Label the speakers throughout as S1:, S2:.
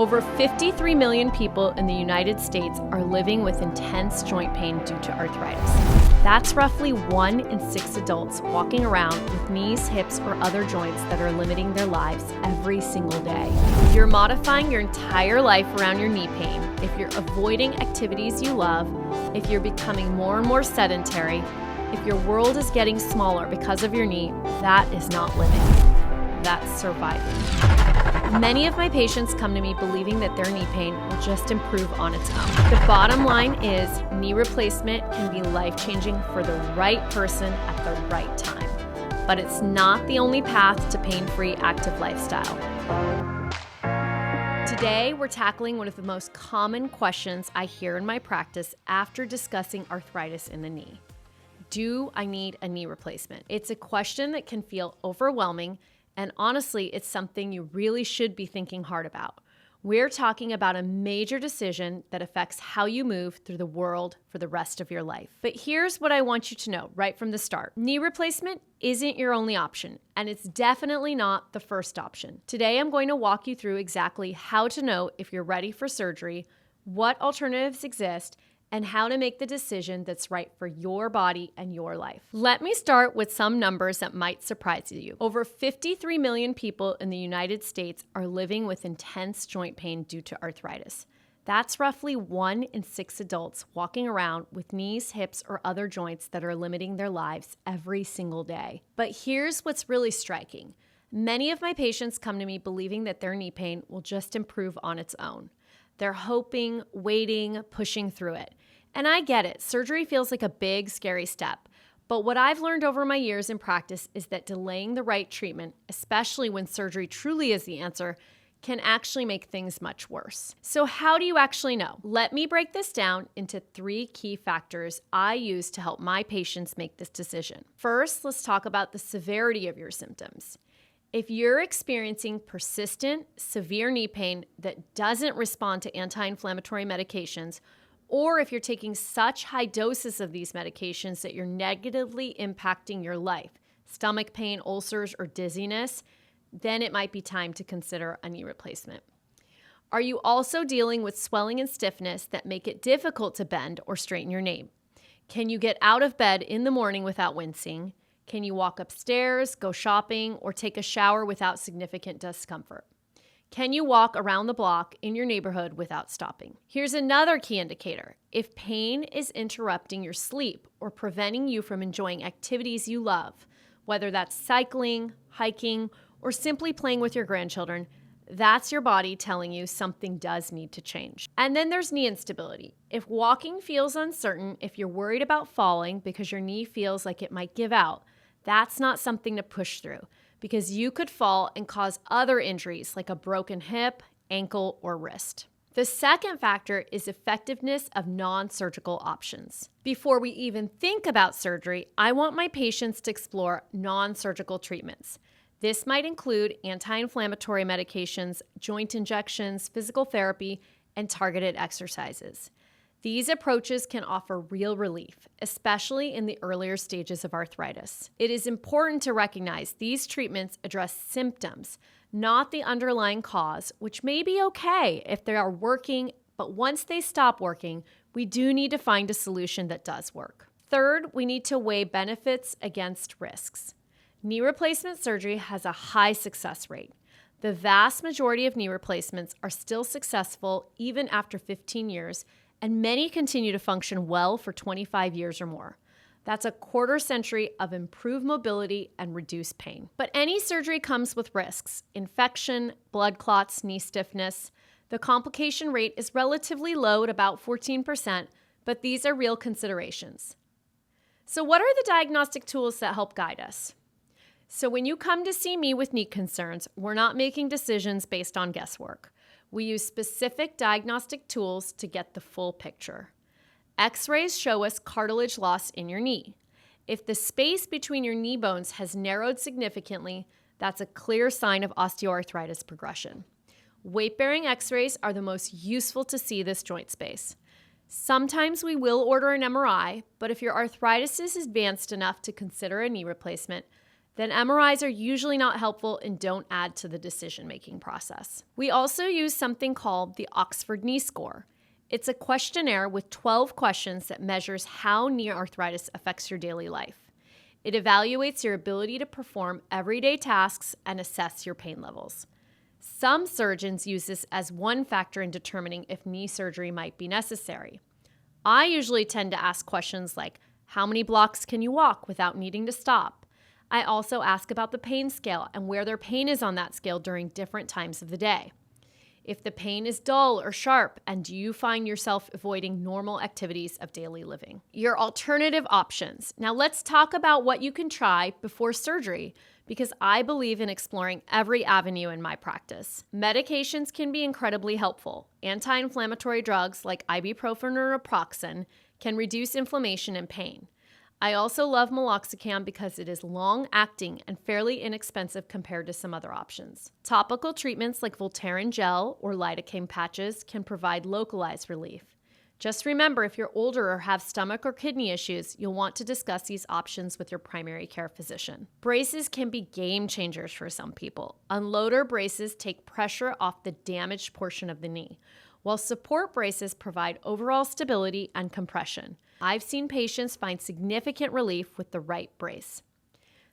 S1: Over 53 million people in the United States are living with intense joint pain due to arthritis. That's roughly 1 in 6 adults walking around with knees, hips, or other joints that are limiting their lives every single day. If you're modifying your entire life around your knee pain, if you're avoiding activities you love, if you're becoming more and more sedentary, if your world is getting smaller because of your knee, that is not living. That's surviving. Many of my patients come to me believing that their knee pain will just improve on its own. The bottom line is knee replacement can be life-changing for the right person at the right time. But it's not the only path to pain-free active lifestyle. Today, we're tackling one of the most common questions I hear in my practice after discussing arthritis in the knee. Do I need a knee replacement? It's a question that can feel overwhelming, and honestly, it's something you really should be thinking hard about. We're talking about a major decision that affects how you move through the world for the rest of your life. But here's what I want you to know right from the start. Knee replacement isn't your only option, and it's definitely not the first option. Today, I'm going to walk you through exactly how to know if you're ready for surgery, what alternatives exist, and how to make the decision that's right for your body and your life. Let me start with some numbers that might surprise you. Over 53 million people in the United States are living with intense joint pain due to arthritis. That's roughly 1 in 6 adults walking around with knees, hips, or other joints that are limiting their lives every single day. But here's what's really striking. Many of my patients come to me believing that their knee pain will just improve on its own. They're hoping, waiting, pushing through it. And I get it, surgery feels like a big, scary step. But what I've learned over my years in practice is that delaying the right treatment, especially when surgery truly is the answer, can actually make things much worse. So how do you actually know? Let me break this down into 3 key factors I use to help my patients make this decision. First, let's talk about the severity of your symptoms. If you're experiencing persistent, severe knee pain that doesn't respond to anti-inflammatory medications, or if you're taking such high doses of these medications that you're negatively impacting your life, stomach pain, ulcers, or dizziness, then it might be time to consider a knee replacement. Are you also dealing with swelling and stiffness that make it difficult to bend or straighten your knee? Can you get out of bed in the morning without wincing? Can you walk upstairs, go shopping, or take a shower without significant discomfort? Can you walk around the block in your neighborhood without stopping? Here's another key indicator. If pain is interrupting your sleep or preventing you from enjoying activities you love, whether that's cycling, hiking, or simply playing with your grandchildren, that's your body telling you something does need to change. And then there's knee instability. If walking feels uncertain, if you're worried about falling because your knee feels like it might give out, that's not something to push through, because you could fall and cause other injuries like a broken hip, ankle, or wrist. The second factor is effectiveness of non-surgical options. Before we even think about surgery, I want my patients to explore non-surgical treatments. This might include anti-inflammatory medications, joint injections, physical therapy, and targeted exercises. These approaches can offer real relief, especially in the earlier stages of arthritis. It is important to recognize these treatments address symptoms, not the underlying cause, which may be okay if they are working, but once they stop working, we do need to find a solution that does work. Third, we need to weigh benefits against risks. Knee replacement surgery has a high success rate. The vast majority of knee replacements are still successful even after 15 years, and many continue to function well for 25 years or more. That's a quarter century of improved mobility and reduced pain. But any surgery comes with risks: infection, blood clots, knee stiffness. The complication rate is relatively low at about 14%, but these are real considerations. So what are the diagnostic tools that help guide us? So when you come to see me with knee concerns, we're not making decisions based on guesswork. We use specific diagnostic tools to get the full picture. X-rays show us cartilage loss in your knee. If the space between your knee bones has narrowed significantly, that's a clear sign of osteoarthritis progression. Weight-bearing X-rays are the most useful to see this joint space. Sometimes we will order an MRI, but if your arthritis is advanced enough to consider a knee replacement, then MRIs are usually not helpful and don't add to the decision-making process. We also use something called the Oxford Knee Score. It's a questionnaire with 12 questions that measures how knee arthritis affects your daily life. It evaluates your ability to perform everyday tasks and assess your pain levels. Some surgeons use this as one factor in determining if knee surgery might be necessary. I usually tend to ask questions like, how many blocks can you walk without needing to stop? I also ask about the pain scale and where their pain is on that scale during different times of the day. If the pain is dull or sharp, and do you find yourself avoiding normal activities of daily living? Your alternative options. Now let's talk about what you can try before surgery, because I believe in exploring every avenue in my practice. Medications can be incredibly helpful. Anti-inflammatory drugs like ibuprofen or naproxen can reduce inflammation and pain. I also love meloxicam because it is long-acting and fairly inexpensive compared to some other options. Topical treatments like Voltaren gel or lidocaine patches can provide localized relief. Just remember, if you're older or have stomach or kidney issues, you'll want to discuss these options with your primary care physician. Braces can be game changers for some people. Unloader braces take pressure off the damaged portion of the knee, while support braces provide overall stability and compression. I've seen patients find significant relief with the right brace.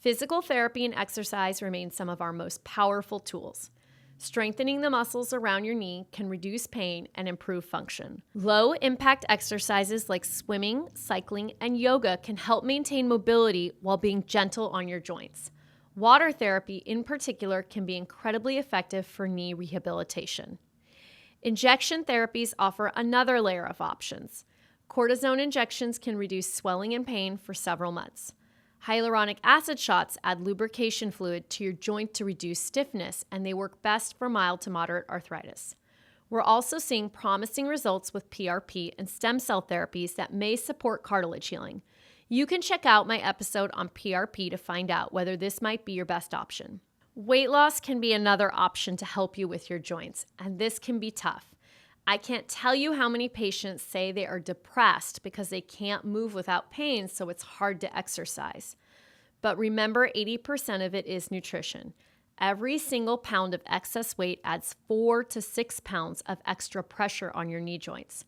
S1: Physical therapy and exercise remain some of our most powerful tools. Strengthening the muscles around your knee can reduce pain and improve function. Low-impact exercises like swimming, cycling, and yoga can help maintain mobility while being gentle on your joints. Water therapy, in particular, can be incredibly effective for knee rehabilitation. Injection therapies offer another layer of options. Cortisone injections can reduce swelling and pain for several months. Hyaluronic acid shots add lubrication fluid to your joint to reduce stiffness, and they work best for mild to moderate arthritis. We're also seeing promising results with PRP and stem cell therapies that may support cartilage healing. You can check out my episode on PRP to find out whether this might be your best option. Weight loss can be another option to help you with your joints, and this can be tough. I can't tell you how many patients say they are depressed because they can't move without pain, so it's hard to exercise. But remember, 80% of it is nutrition. Every single pound of excess weight adds 4 to 6 pounds of extra pressure on your knee joints.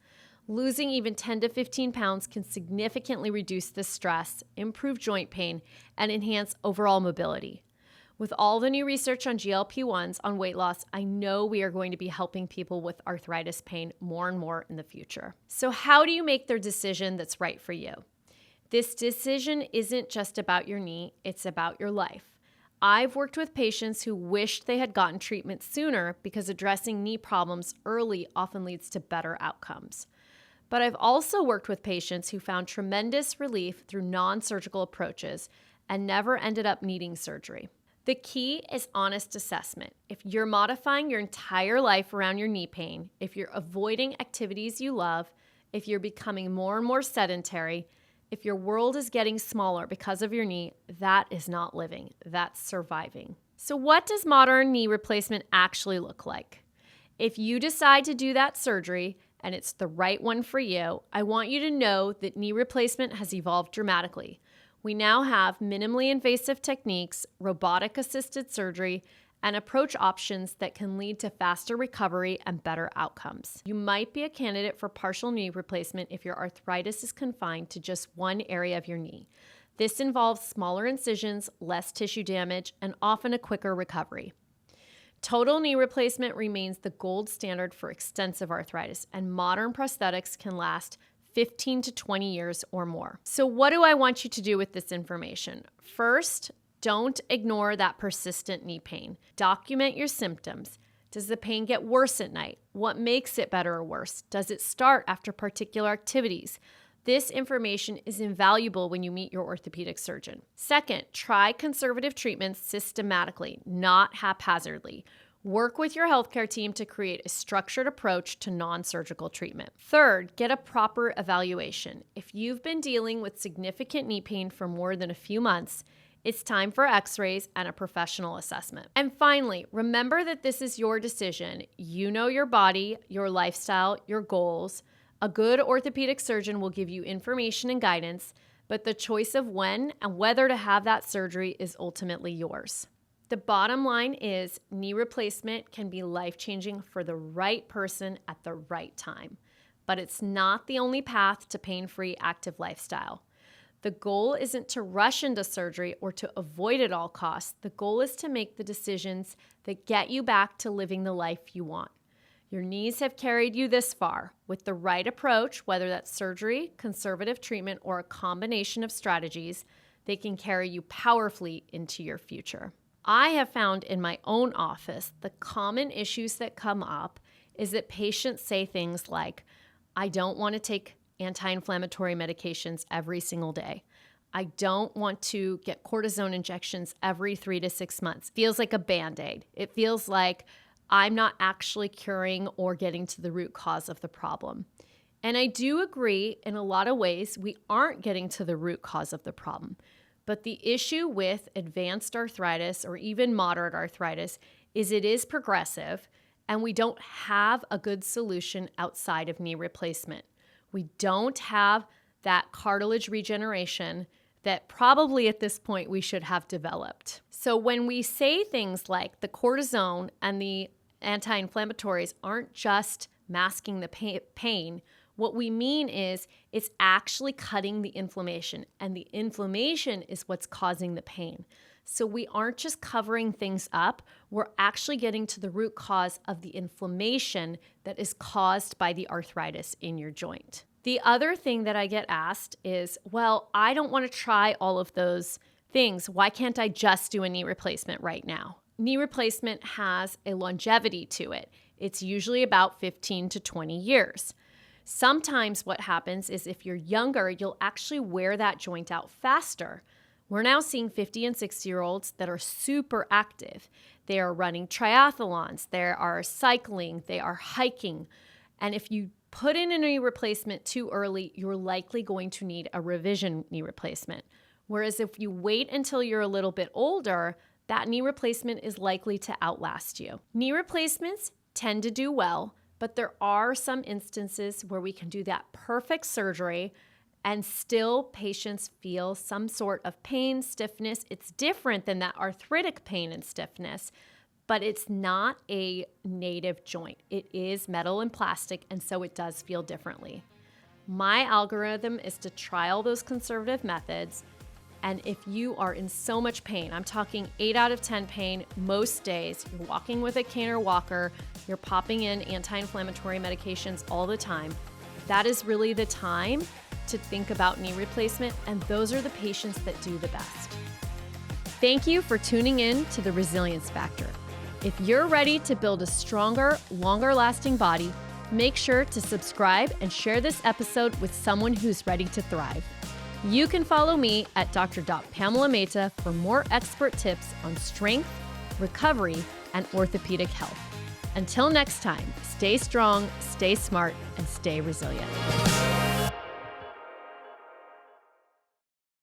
S1: Losing even 10 to 15 pounds can significantly reduce the stress, improve joint pain, and enhance overall mobility. With all the new research on GLP-1s on weight loss, I know we are going to be helping people with arthritis pain more and more in the future. So how do you make the decision that's right for you? This decision isn't just about your knee, it's about your life. I've worked with patients who wished they had gotten treatment sooner because addressing knee problems early often leads to better outcomes. But I've also worked with patients who found tremendous relief through non-surgical approaches and never ended up needing surgery. The key is honest assessment. If you're modifying your entire life around your knee pain, if you're avoiding activities you love, if you're becoming more and more sedentary, if your world is getting smaller because of your knee, that is not living, that's surviving. So what does modern knee replacement actually look like? If you decide to do that surgery and it's the right one for you, I want you to know that knee replacement has evolved dramatically. We now have minimally invasive techniques, robotic-assisted surgery, and approach options that can lead to faster recovery and better outcomes. You might be a candidate for partial knee replacement if your arthritis is confined to just one area of your knee. This involves smaller incisions, less tissue damage, and often a quicker recovery. Total knee replacement remains the gold standard for extensive arthritis, and modern prosthetics can last 15 to 20 years or more. So what do I want you to do with this information? First, don't ignore that persistent knee pain. Document your symptoms. Does the pain get worse at night? What makes it better or worse? Does it start after particular activities? This information is invaluable when you meet your orthopedic surgeon. Second, try conservative treatments systematically, not haphazardly. Work with your healthcare team to create a structured approach to non-surgical treatment. Third, get a proper evaluation. If you've been dealing with significant knee pain for more than a few months, it's time for x-rays and a professional assessment. And finally, remember that this is your decision. You know your body, your lifestyle, your goals. A good orthopedic surgeon will give you information and guidance, but the choice of when and whether to have that surgery is ultimately yours. The bottom line is knee replacement can be life-changing for the right person at the right time, but it's not the only path to pain-free active lifestyle. The goal isn't to rush into surgery or to avoid at all costs. The goal is to make the decisions that get you back to living the life you want. Your knees have carried you this far. With the right approach, whether that's surgery, conservative treatment, or a combination of strategies, they can carry you powerfully into your future. I have found in my own office the common issues that come up is that patients say things like, I don't want to take anti-inflammatory medications every single day. I don't want to get cortisone injections every 3 to 6 months. Feels like a Band-Aid. It feels like I'm not actually curing or getting to the root cause of the problem. And I do agree in a lot of ways we aren't getting to the root cause of the problem. But the issue with advanced arthritis or even moderate arthritis is it is progressive and we don't have a good solution outside of knee replacement. We don't have that cartilage regeneration that probably at this point we should have developed. So when we say things like the cortisone and the anti-inflammatories aren't just masking the pain, what we mean is it's actually cutting the inflammation, and the inflammation is what's causing the pain. So we aren't just covering things up, we're actually getting to the root cause of the inflammation that is caused by the arthritis in your joint. The other thing that I get asked is, well, I don't want to try all of those things. Why can't I just do a knee replacement right now? Knee replacement has a longevity to it. It's usually about 15 to 20 years. Sometimes what happens is if you're younger, you'll actually wear that joint out faster. We're now seeing 50 and 60-year-olds that are super active. They are running triathlons, they are cycling, they are hiking. And if you put in a knee replacement too early, you're likely going to need a revision knee replacement. Whereas if you wait until you're a little bit older, that knee replacement is likely to outlast you. Knee replacements tend to do well, but there are some instances where we can do that perfect surgery and still patients feel some sort of pain, stiffness. It's different than that arthritic pain and stiffness, but it's not a native joint. It is metal and plastic, and so it does feel differently. My algorithm is to try all those conservative methods, and if you are in so much pain, I'm talking 8 out of 10 pain most days, you're walking with a cane or walker, you're popping in anti-inflammatory medications all the time, that is really the time to think about knee replacement, and those are the patients that do the best. Thank you for tuning in to The Resilience Factor. If you're ready to build a stronger, longer-lasting body, make sure to subscribe and share this episode with someone who's ready to thrive. You can follow me at Dr. Pamela Mehta for more expert tips on strength, recovery, and orthopedic health. Until next time, stay strong, stay smart, and stay resilient.